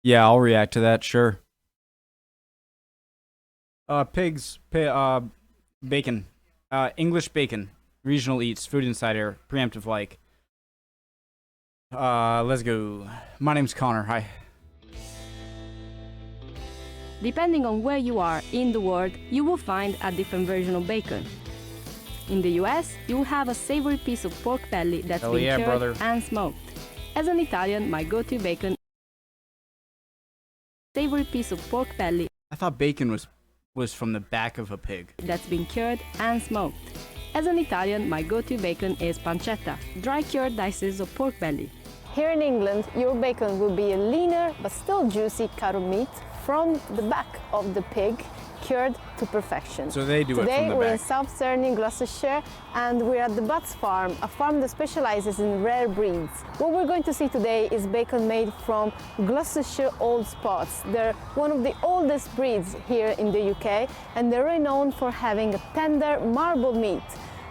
Yeah, I'll react to that, sure. Bacon. English bacon. Regional eats, food insider, preemptive like. Let's go. My name's Connor. Hi. Depending on where you are in the world, you will find a different version of bacon. In the US, you will have a savory piece of pork belly that's Hell been yeah, cured brother. and smoked. As an Italian, my go-to bacon savory piece of pork belly I thought bacon was from the back of a pig. that's been cured and smoked. As an Italian, my go-to bacon is pancetta, dry cured dices of pork belly. Here in England, your bacon will be a leaner but still juicy cut of meat from the back of the pig, cured to perfection. So they do it Today from the we're in back. South Cerney, Gloucestershire, and we're at the Butts farm, a farm that specializes in rare breeds. What we're going to see today is bacon made from Gloucestershire Old Spots. They're one of the oldest breeds here in the UK, and they're renowned for having a tender marble meat.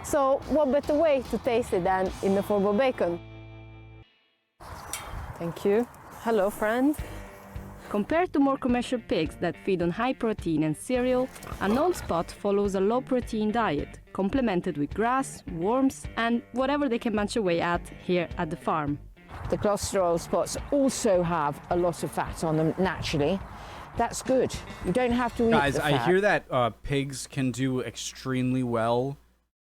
So what better way to taste it than in the form of bacon? Thank you. Hello, friend. Compared to more commercial pigs that feed on high protein and cereal, an old spot follows a low protein diet, complemented with grass, worms, and whatever they can munch away at here at the farm. The Gloucester old spots also have a lot of fat on them naturally. That's good. You don't have to eat Guys, the fat. I hear that pigs can do extremely well,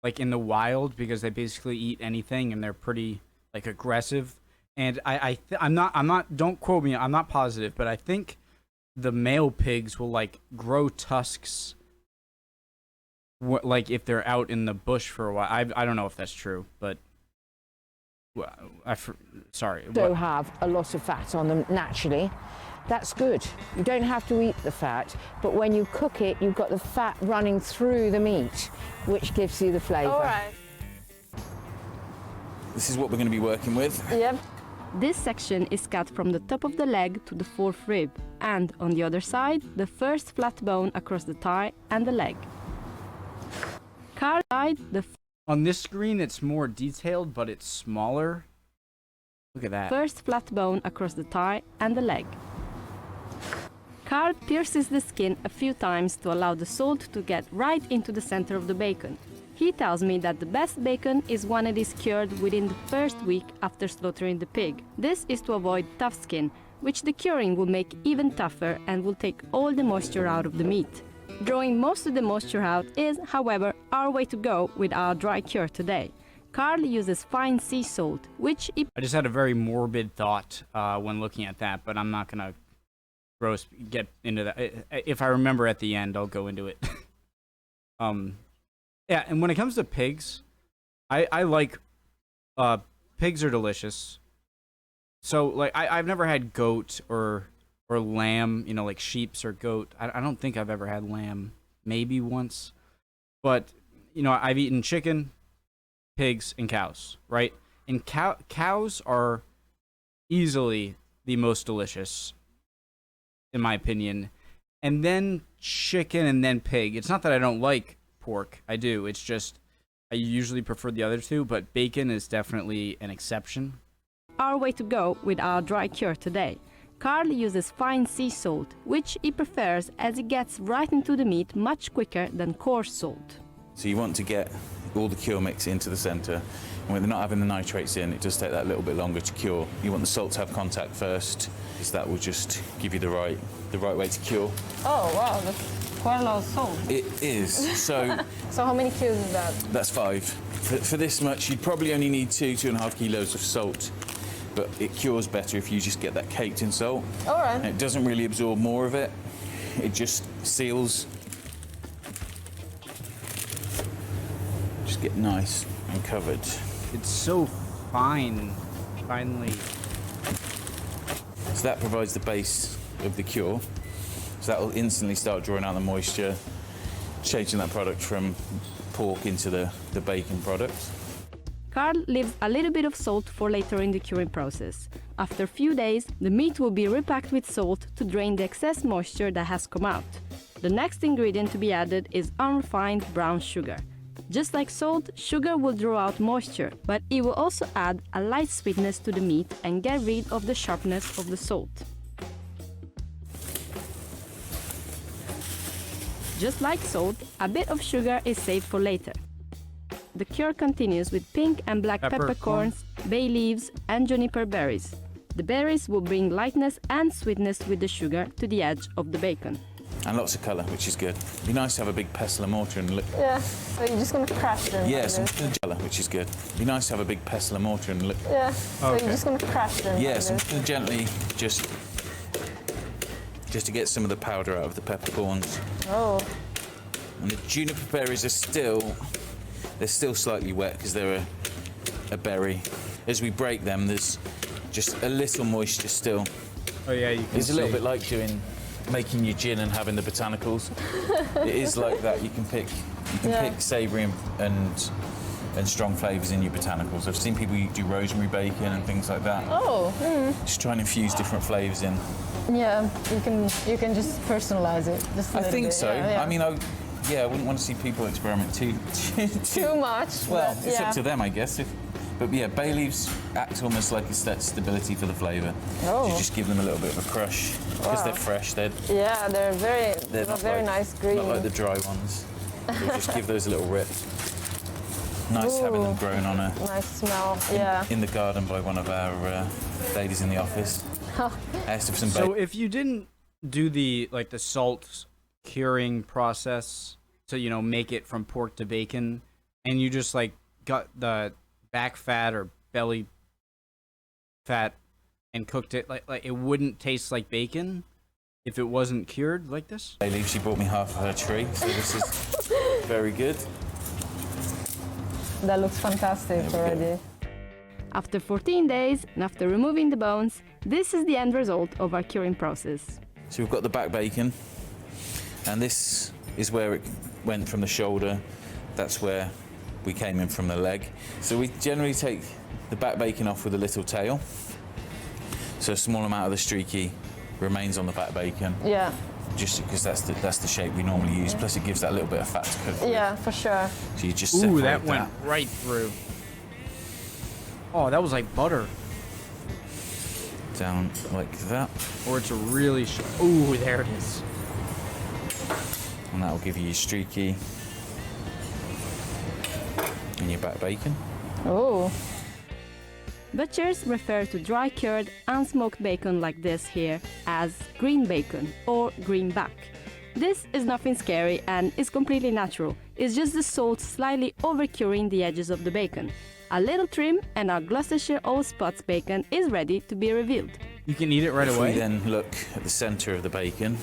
like in the wild, because they basically eat anything and they're pretty like aggressive. And I'm not. Don't quote me. I'm not positive, but I think the male pigs will like grow tusks, like if they're out in the bush for a while. I don't know if that's true, but sorry. Also have a lot of fat on them naturally. That's good. You don't have to eat the fat, but when you cook it, you've got the fat running through the meat, which gives you the flavour. All right. This is what we're going to be working with. Yep. This section is cut from the top of the leg to the fourth rib, and on the other side, the first flat bone across the thigh and the leg. Carl side, the On this screen, it's more detailed, but it's smaller. Look at that. first flat bone across the thigh and the leg. Carl pierces the skin a few times to allow the salt to get right into the center of the bacon. He tells me that the best bacon is one that is cured within the first week after slaughtering the pig. This is to avoid tough skin, which the curing will make even tougher and will take all the moisture out of the meat. Drawing most of the moisture out is, however, our way to go with our dry cure today. Carl uses fine sea salt, which he I just had a very morbid thought when looking at that, but I'm not gonna get into that. If I remember at the end, I'll go into it. Yeah, and when it comes to pigs, I like pigs are delicious. So like I've never had goat or lamb, you know, like sheep's or goat. I don't think I've ever had lamb, maybe once. But you know, I've eaten chicken, pigs, and cows, right? And cows are easily the most delicious, in my opinion. And then chicken, and then pig. It's not that I don't like pork. I do. It's just I usually prefer the other two, but bacon is definitely an exception. our way to go with our dry cure today. Carl uses fine sea salt, which he prefers as it gets right into the meat much quicker than coarse salt. So you want to get all the cure mix into the centre, and when they're not having the nitrates in, it does take that little bit longer to cure. You want the salt to have contact first, because that will just give you the right way to cure. Oh, wow, that's quite a lot of salt. It is. So So how many kilos is that? that's 5. For this much, you'd probably only need 2.5 kilos of salt. But it cures better if you just get that caked in salt. All right. And it doesn't really absorb more of it. It just seals. Just get nice and covered. It's so finely. So that provides the base of the cure. So that will instantly start drawing out the moisture, changing that product from pork into the bacon product. Carl leaves a little bit of salt for later in the curing process. After a few days, the meat will be repacked with salt to drain the excess moisture that has come out. The next ingredient to be added is unrefined brown sugar. Just like salt, sugar will draw out moisture, but it will also add a light sweetness to the meat and get rid of the sharpness of the salt. Just like salt, a bit of sugar is saved for later. The cure continues with pink and black peppercorns, bay leaves, and juniper berries. The berries will bring lightness and sweetness with the sugar to the edge of the bacon. And lots of colour, which is good. It'd be nice to have a big pestle and mortar and look. Yeah, so you're just going to crush them. Yeah, like some this. colour, which is good. It'd be nice to have a big pestle and mortar and look. Yeah, so you're just going to crush them. Yeah, like some this. gently, just to get some of the powder out of the peppercorns. Oh, And the juniper berries are still, they're still slightly wet because they're a berry. As we break them, there's just a little moisture still. Oh yeah, you can It's a little bit like making your gin and having the botanicals. It is like that. You can pick savoury and strong flavours in your botanicals. I've seen people do rosemary bacon and things like that. oh, Just try and infuse different flavours in. yeah. You can just personalize it. Just a I little think bit. so. Yeah, yeah. I mean, I wouldn't want to see people experiment too too much. well. but It's yeah. up to them, I guess. But yeah, bay leaves act almost like it's that stability for the flavour. Oh. You just give them a little bit of a crush because Wow. they're fresh. Yeah, they're Not very like, nice green. Not like the dry ones. So just give those a little rip. Nice having them Ooh. grown on Nice smell. Yeah. in the garden by one of our ladies in the office. Asked for some So bacon. if you didn't do the salt curing process to make it from pork to bacon, and you just got the back fat or belly fat and cooked it, like it wouldn't taste like bacon if it wasn't cured like this? Bay leaf, she brought me half of her tree, so this is very good. That looks fantastic There we go. already. After 14 days and after removing the bones, this is the end result of our curing process. So we've got the back bacon, and this is where it went from the shoulder. That's where we came in from the leg. So we generally take the back bacon off with a little tail. So a small amount of the streaky remains on the back bacon, Yeah. just because that's the shape we normally use. Plus it gives that little bit of fat to cook with. Yeah, for sure. So you just Ooh, separate that went right through. Oh, that was like butter. down like that, Or it's a really ooh, there it is. and that will give you your streaky and your back bacon. Oh. Butchers refer to dry cured, unsmoked bacon like this here as green bacon or greenback. This is nothing scary and is completely natural. It's just the salt slightly over-curing the edges of the bacon. A little trim and our Gloucestershire Old Spots bacon is ready to be revealed. You can eat it right If away. we then look at the centre of the bacon,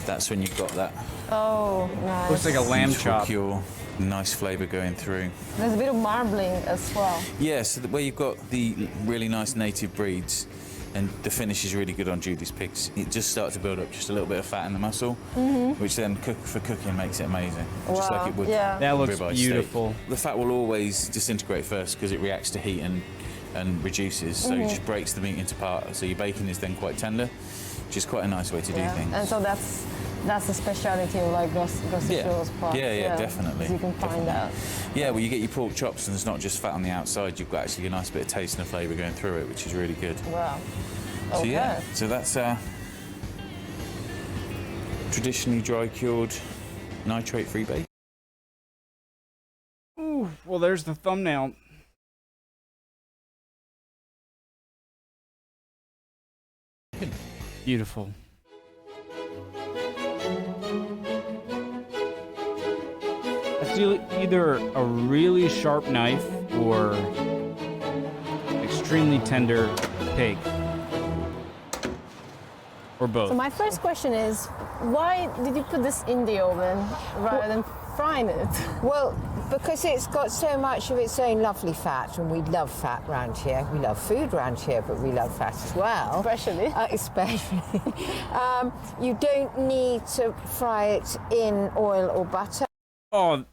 that's when you've got that Oh, nice. Looks like a lamb beautiful chop. cure, nice flavour going through. There's a bit of marbling as well. Yeah, so where you've got the really nice native breeds, and the finish is really good on Judy's pigs, it just starts to build up just a little bit of fat in the muscle, which then for cooking makes it amazing, just like it would. Yeah. That looks ribeye beautiful. steak. The fat will always disintegrate first because it reacts to heat and reduces, so it just breaks the meat into parts. So your bacon is then quite tender, which is quite a nice way to do things. And so that's the speciality of like Gloucestershire spots. Yeah, definitely. So you can find Definitely. out. Yeah, well, you get your pork chops and there's not just fat on the outside, you've got actually a nice bit of taste and a flavour going through it, which is really good. Wow. So Okay. yeah, so that's traditionally dry cured nitrate-free bacon. Ooh, well, there's the thumbnail. Beautiful. That's either a really sharp knife or extremely tender pig. Or both. So my first question is, why did you put this in the oven rather than frying it? Well, because it's got so much of its own lovely fat, and we love fat round here. We love food round here, but we love fat as well. Especially. You don't need to fry it in oil or butter, Oh,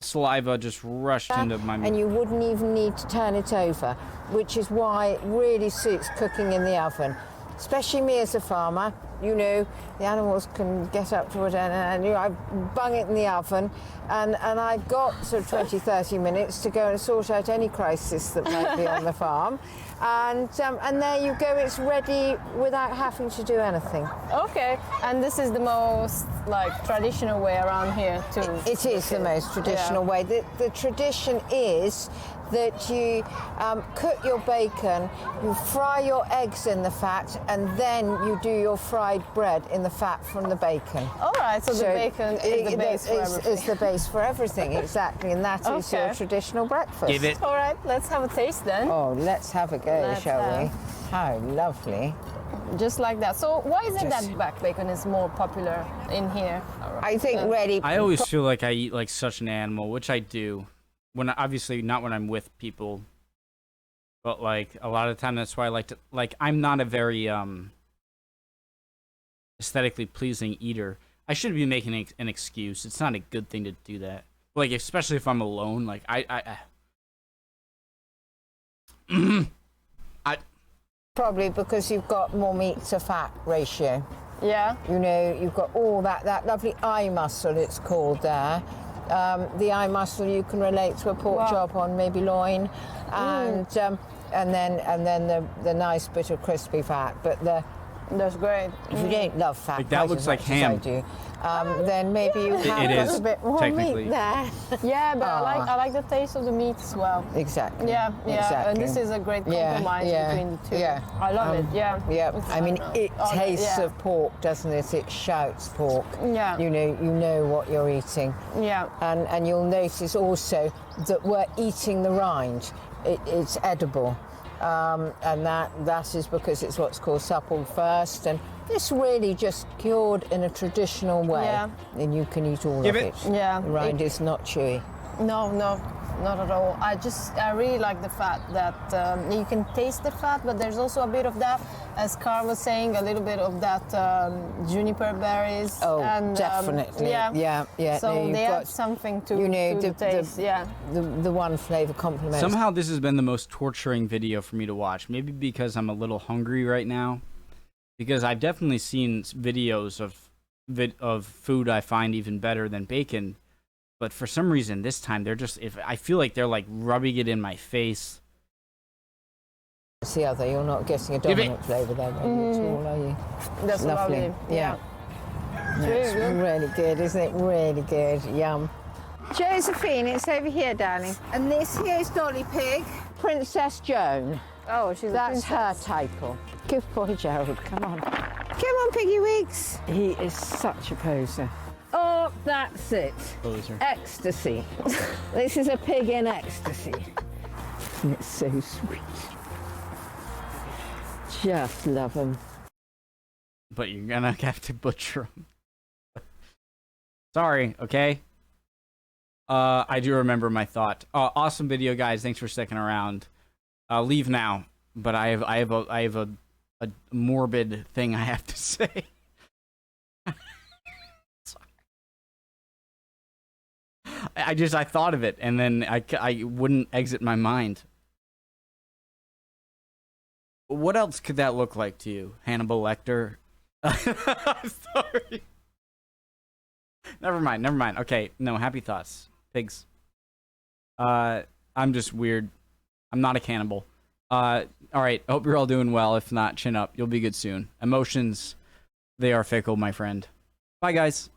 saliva just rushed into my mouth. and you wouldn't even need to turn it over, which is why it really suits cooking in the oven. especially me as a farmer. You know, the animals can get up to it, and you know, I bung it in the oven, and I've got sort of 20, 30 minutes to go and sort out any crisis that might be on the farm. And there you go, it's ready without having to do anything. Okay, and this is the most like traditional way around here too. It is the most traditional way. The tradition is that you cook your bacon, you fry your eggs in the fat, and then you do your fried bread in the fat from the bacon. All right, so the bacon is the base for everything. Is the base for everything, exactly, and that is your traditional breakfast. Give it. All right, let's have a taste then. Oh, let's have a go, shall we? How lovely. Just like that. So why is it that back bacon is more popular in here? I think really... I always feel like I eat like such an animal, which I do. When obviously not when I'm with people, but like a lot of the time that's why I like to, like, I'm not a very aesthetically pleasing eater. I should be making an excuse. It's not a good thing to do that. Like, especially if I'm alone. Like I Probably because you've got more meat to fat ratio. Yeah. You know, you've got all that lovely eye muscle, it's called there. The eye muscle you can relate to a pork chop on maybe loin, and then the nice bit of crispy fat. But that's great. if you don't love fat, Like, that quite looks as like much as ham. I do, then maybe you have It got is, a bit more technically. meat there. Yeah, but I like the taste of the meat as well. Exactly. Yeah, Exactly. and this is a great compromise between the two. Yeah. I love it. Yeah. Yeah. I mean, it tastes yeah. of pork, doesn't it? It shouts pork. Yeah. You know what you're eating. Yeah. And you'll notice also that we're eating the rind. It's edible. And that is because it's what's called supple first, and this really just cured in a traditional way. Yeah. And you can eat all Give of it. it. Yeah. The rind is not chewy. No, not at all. I really like the fat that you can taste the fat, but there's also a bit of that, as Carl was saying, a little bit of that juniper berries. Oh, and, definitely. Yeah. So No, you've they add got, something to, you know, to the taste. Yeah. The one flavour complements. Somehow this has been the most torturing video for me to watch. Maybe because I'm a little hungry right now. Because I've definitely seen videos of food I find even better than bacon. But for some reason this time they're just, I feel like they're like rubbing it in my face. It's the other. You're not getting a Give it. dominant flavour there really at all, are you? That's lovely. Yeah. It's really good. Really good, isn't it? Really good. Yum. Josephine, it's over here, darling. And this here is Dolly Pig. Princess Joan. Oh, she's That's a her princess. title. Good boy, Gerald. Come on. Come on, Piggy Wigs. He is such a poser. Oh, that's it. Poser. Ecstasy. This is a pig in ecstasy. And it's so sweet. Just love him. But you're gonna have to butcher them. Sorry, okay? I do remember my thought. Awesome video, guys. Thanks for sticking around. Leave now, but I have a morbid thing I have to say. I thought of it, and then I wouldn't exit my mind. What else could that look like to you, Hannibal Lecter? I'm sorry. Never mind. Okay, no, happy thoughts. Pigs. I'm just weird. I'm not a cannibal. Alright, I hope you're all doing well. If not, chin up. You'll be good soon. Emotions, they are fickle, my friend. Bye, guys.